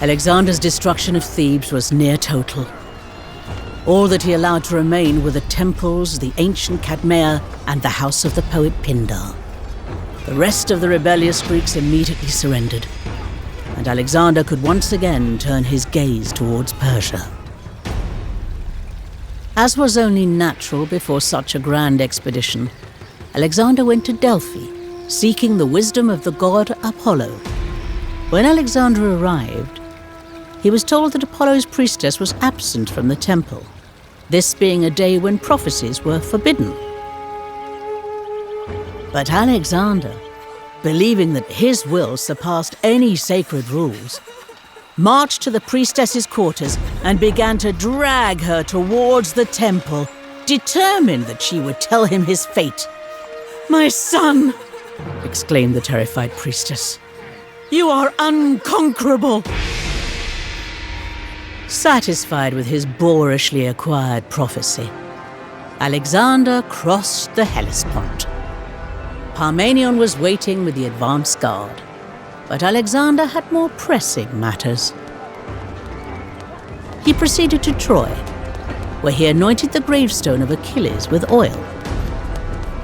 Alexander's destruction of Thebes was near total. All that he allowed to remain were the temples, the ancient Cadmea, and the house of the poet Pindar. The rest of the rebellious Greeks immediately surrendered, and Alexander could once again turn his gaze towards Persia. As was only natural before such a grand expedition, Alexander went to Delphi, seeking the wisdom of the god Apollo. When Alexander arrived, he was told that Apollo's priestess was absent from the temple, this being a day when prophecies were forbidden. But Alexander, believing that his will surpassed any sacred rules, marched to the priestess's quarters and began to drag her towards the temple, determined that she would tell him his fate. "My son!" exclaimed the terrified priestess. "You are unconquerable!" Satisfied with his boorishly acquired prophecy, Alexander crossed the Hellespont. Parmenion was waiting with the advance guard, but Alexander had more pressing matters. He proceeded to Troy, where he anointed the gravestone of Achilles with oil.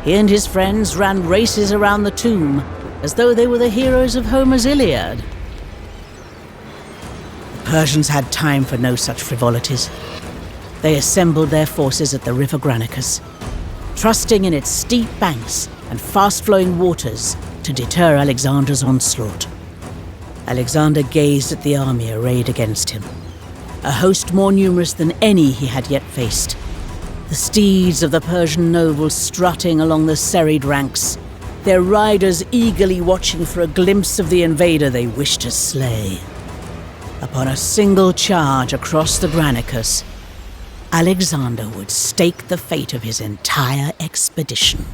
He and his friends ran races around the tomb, as though they were the heroes of Homer's Iliad. The Persians had time for no such frivolities. They assembled their forces at the river Granicus, trusting in its steep banks and fast-flowing waters to deter Alexander's onslaught. Alexander gazed at the army arrayed against him, a host more numerous than any he had yet faced. The steeds of the Persian nobles strutting along the serried ranks, their riders eagerly watching for a glimpse of the invader they wished to slay. Upon a single charge across the Granicus, Alexander would stake the fate of his entire expedition.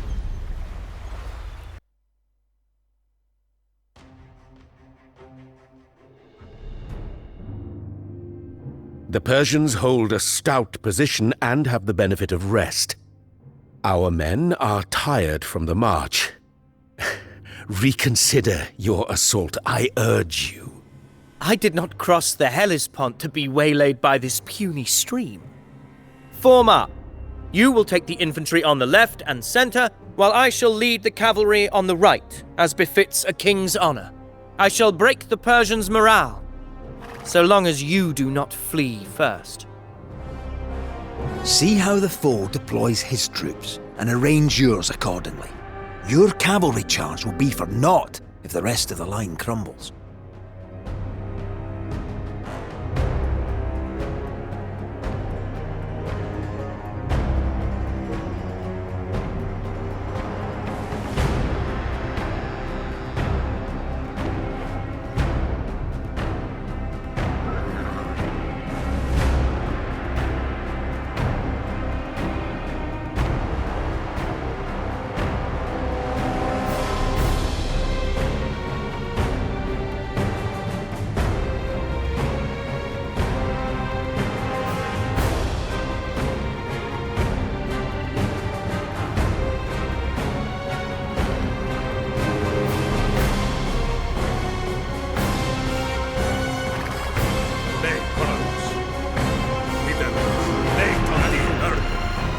The Persians hold a stout position and have the benefit of rest. Our men are tired from the march. Reconsider your assault, I urge you. I did not cross the Hellespont to be waylaid by this puny stream. Form up. You will take the infantry on the left and center, while I shall lead the cavalry on the right, as befits a king's honor. I shall break the Persians' morale, so long as you do not flee first. See how the foe deploys his troops, and arrange yours accordingly. Your cavalry charge will be for naught if the rest of the line crumbles.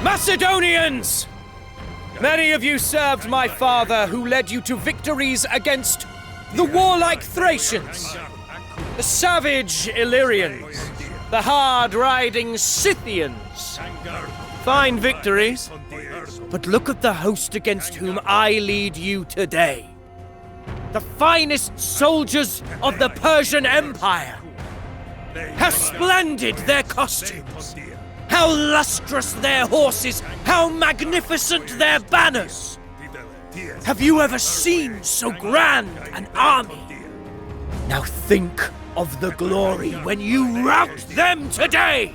Macedonians! Many of you served my father, who led you to victories against the warlike Thracians, the savage Illyrians, the hard-riding Scythians. Fine victories, but look at the host against whom I lead you today. The finest soldiers of the Persian Empire. How splendid their costumes! How lustrous their horses! How magnificent their banners! Have you ever seen so grand an army? Now think of the glory when you rout them today!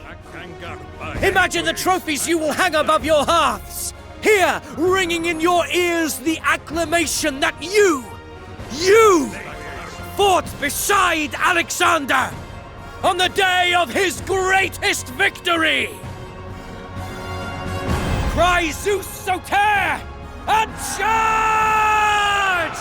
Imagine the trophies you will hang above your hearths! Here, ringing in your ears the acclamation that you fought beside Alexander on the day of his greatest victory! Cry Zeus Soter and charge!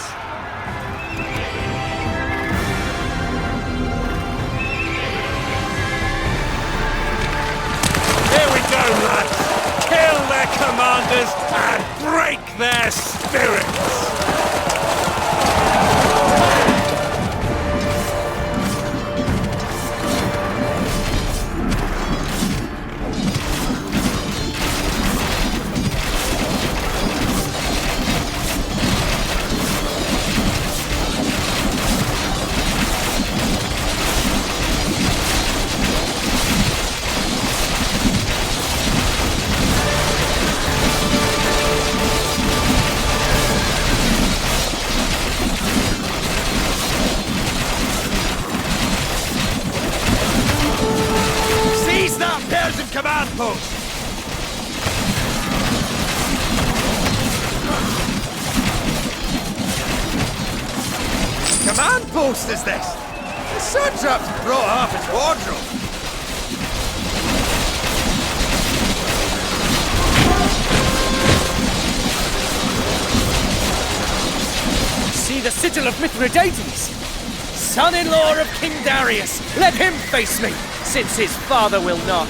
break their spirits! Command post! Command post is this? The satrap's brought half his wardrobe. See the sigil of Mithridates! Son-in-law of King Darius! Let him face me, since his father will not.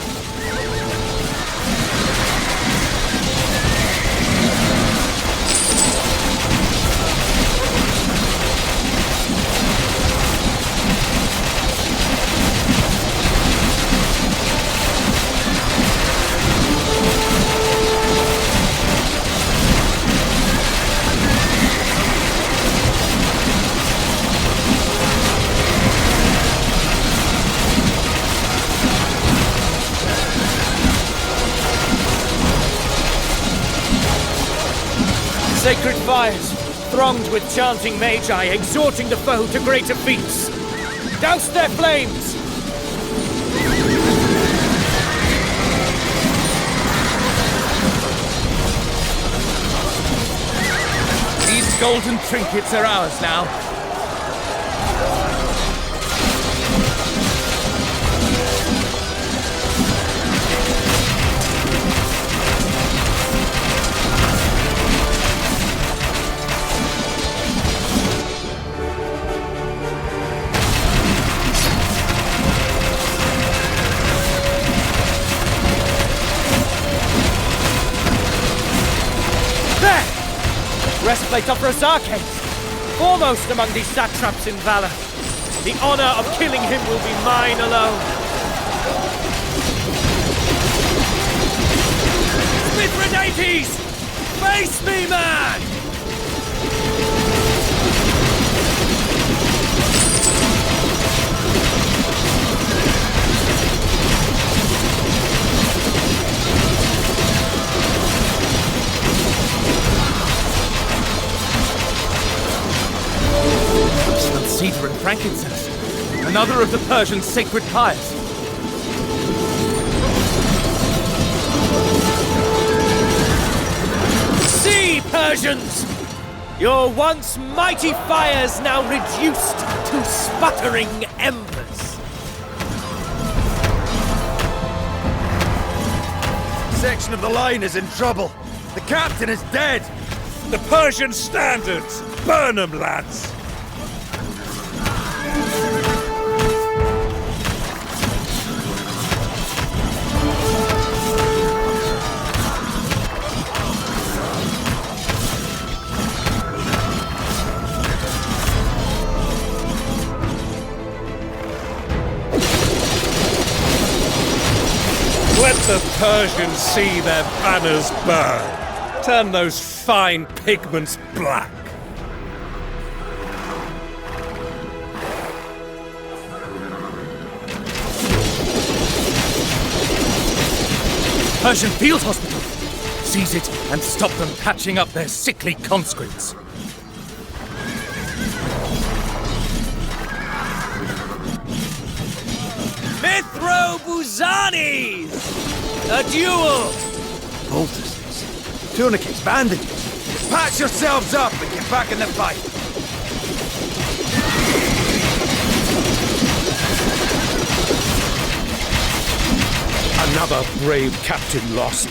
Sacred fires, thronged with chanting magi, exhorting the foe to greater feats. Douse their flames! These golden trinkets are ours now. Breastplate of Argead, foremost among these satraps in valor. The honor of killing him will be mine alone. Mithridates! Face me, man! Cedar and frankincense, another of the Persian sacred pyres. See, Persians! Your once mighty fires now reduced to sputtering embers. Section of the line is in trouble. The captain is dead. The Persian standards! Burn them, lads! Let the Persians see their banners burn. Turn those fine pigments black. Persian field hospital! Seize it and stop them patching up their sickly conscripts. Mithrobuzanes! A duel! Poultices, tourniquets, bandages. Patch yourselves up and get back in the fight. Another brave captain lost.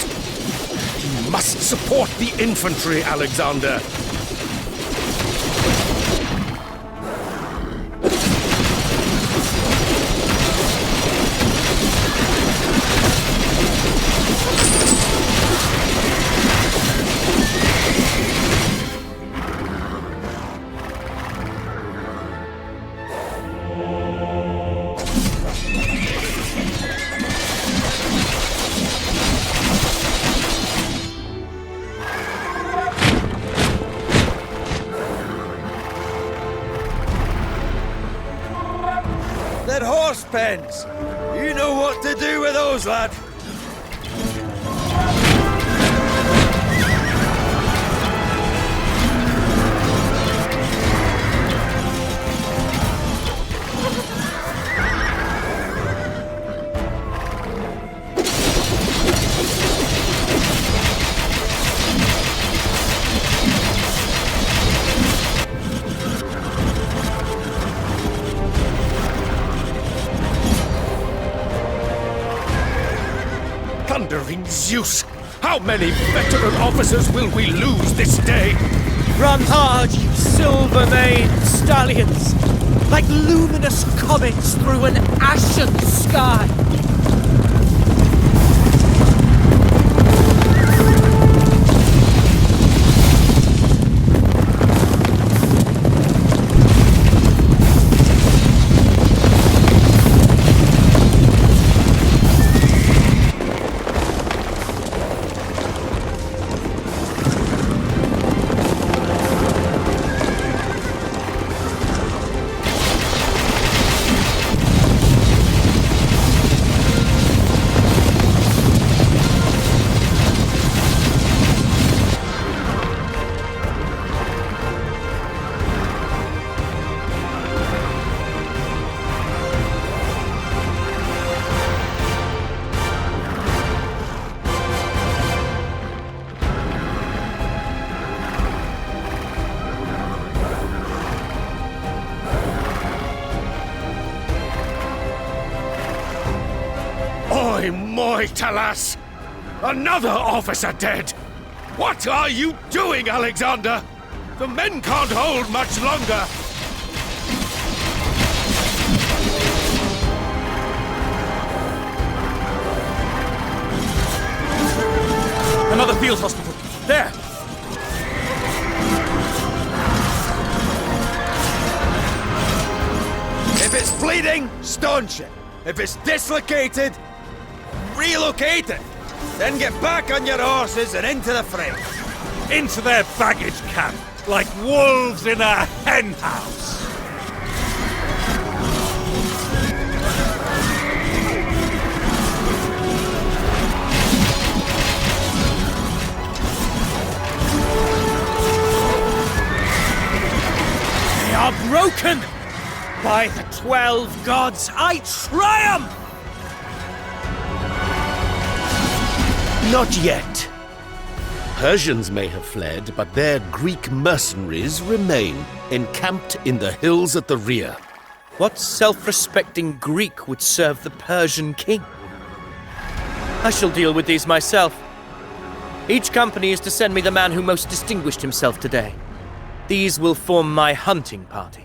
You must support the infantry, Alexander. horse pens! You know what to do with those, lad! Thundering Zeus! How many veteran officers will we lose this day? Run hard, you silver-maned stallions, like luminous comets through an ashen sky. Oi, moi, Talas! Another officer dead! What are you doing, Alexander? The men can't hold much longer! Another field hospital! There! If it's bleeding, staunch it. If it's dislocated, relocate it. Then get back on your horses and into the fray. Into their baggage camp, like wolves in a hen house. They are broken! By the 12 gods, I triumph! Not yet. Persians may have fled, but their Greek mercenaries remain, encamped in the hills at the rear. What self-respecting Greek would serve the Persian king? I shall deal with these myself. Each company is to send me the man who most distinguished himself today. These will form my hunting party.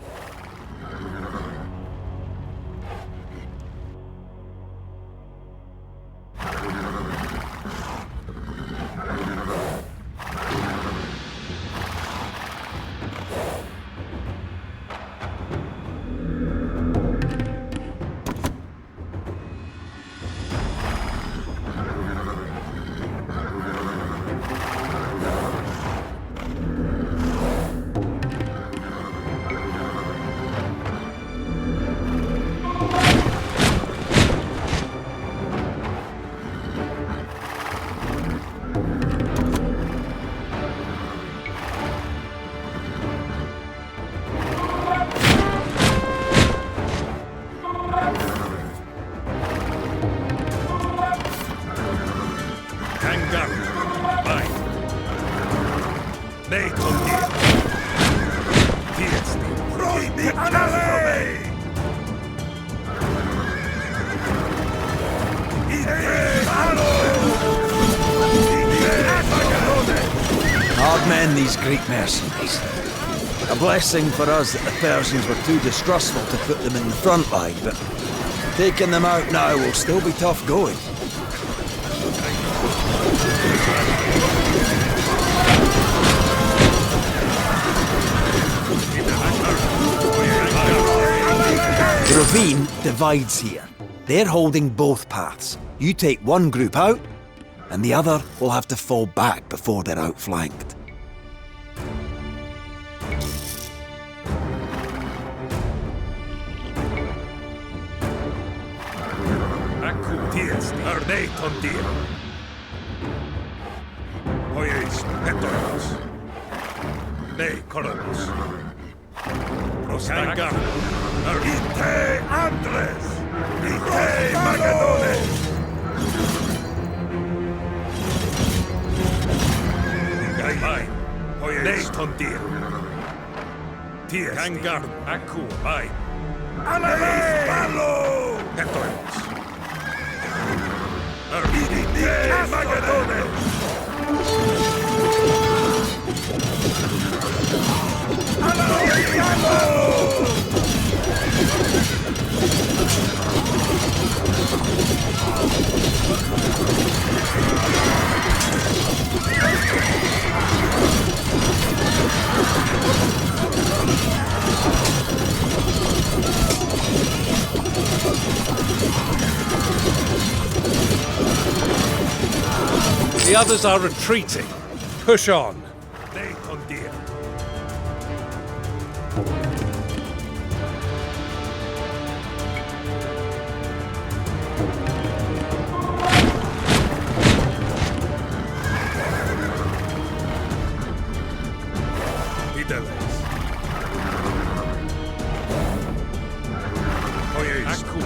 Hard men, these Greek mercenaries. A blessing for us that the Persians were too distrustful to put them in the front line, but taking them out now will still be tough going. The ravine divides here. They're holding both paths. You take one group out, and the other will have to fall back before they're outflanked. Nei tondia. Oyeis, hetoimus. Nei coromus. Prostangar. Ite Andres. Ite Macedonia. Gai. Oyeis. Nei tondia. Ties. Gangar. Aku. Vai. Alaleis. Ballo. Hetoimus. Ite Macedonia. The others are retreating. Push on. Nei tondia. Videles. Oyeis. Aku.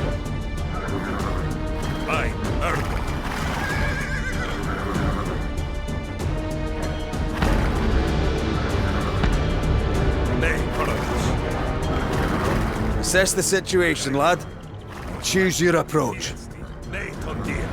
Vai. Ergo. Assess the situation, lad. Choose your approach. Nei tondia.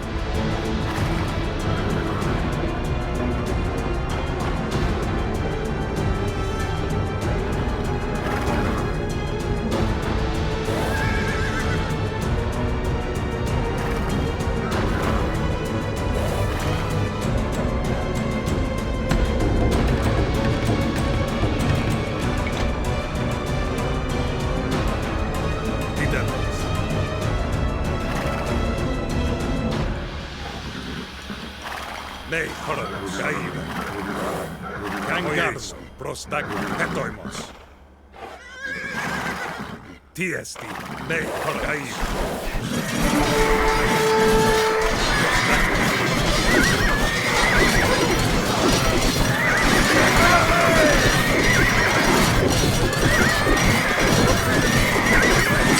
Nei coromus. Gaive. Gangardo. Prostag. Hetoimos. Tiesti. Nei coromus. Gaive.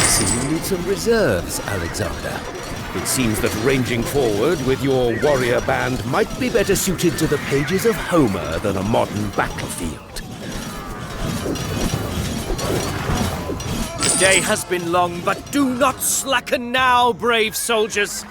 So you need some reserves, Alexander. It seems that ranging forward with your warrior band might be better suited to the pages of Homer than a modern battlefield. The day has been long, but do not slacken now, brave soldiers.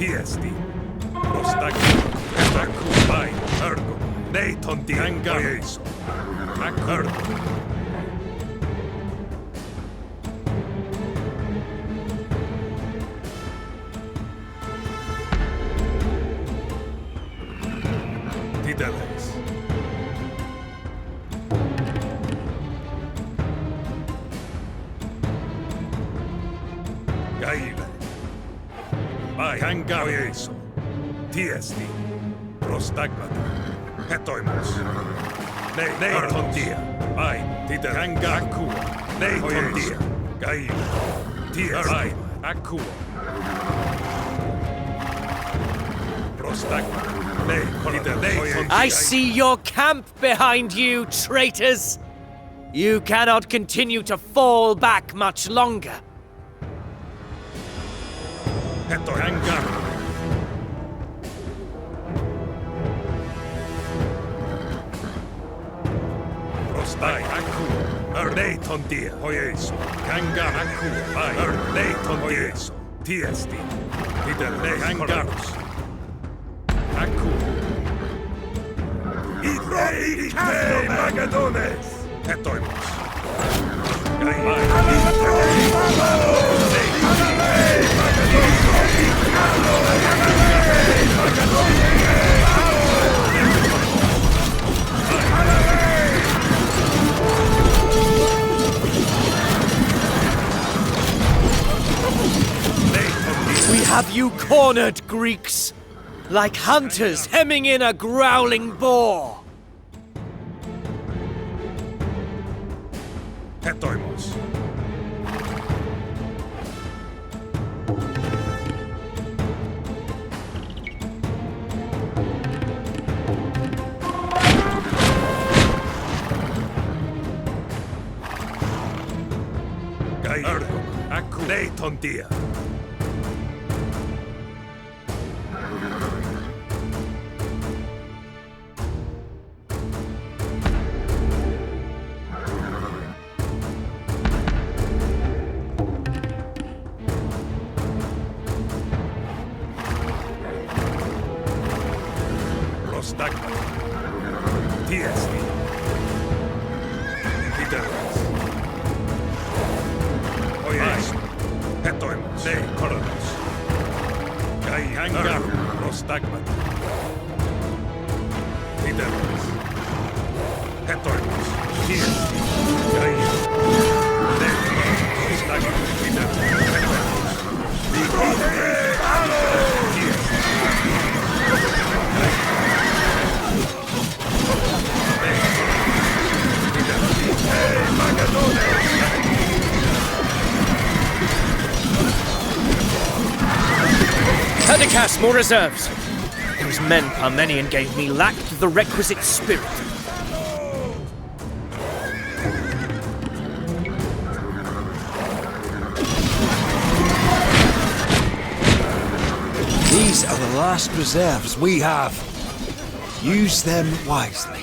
Tiesti. Prostag. Etaku. Vai. Ergo. Nei tondia. Gangardo. Ergo. Videles. Gaive. Vai. Gangardo. Tiesti. Prostagmata. Hetoimus. Nei tondia. Vai. Tider. Gangaku. Nei tondia. Gaive. Tiesti. Vai. Aku. Prostagmata. Nei tondia. I see your camp behind you, traitors! You cannot continue to fall back much longer. Gangardo. Prostai. Aku. Neiton tie, hojesu. Kangar aku, vai. Neiton hojesu. Tiesti. Titer kangarus. Aku. Idrei Magadones. Hetoimos. We have you cornered, Greeks! Like hunters hemming in a growling boar! Hetoimos. Ergo, aku Neiton tie. Prostagma. Tiesti. Titeras. Ojes. Hetoimos. Nei koronos. Kai hangar. Prostagma. Titeras. Hetoimos. Tiesti. Kai. Nei Prostagma. Titeras. Perdiccas, more reserves! Those men Parmenion gave me lacked the requisite spirit. These are the last reserves we have. Use them wisely.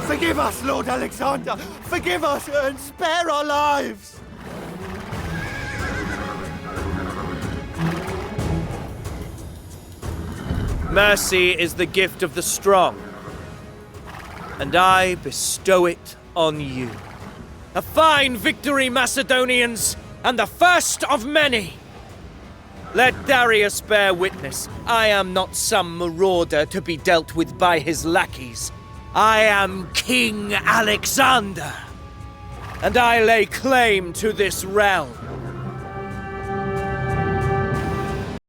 Forgive us, Lord Alexander! Forgive us and spare our lives! Mercy is the gift of the strong, and I bestow it on you. A fine victory, Macedonians, and the first of many! Let Darius bear witness. I am not some marauder to be dealt with by his lackeys. I am King Alexander, and I lay claim to this realm.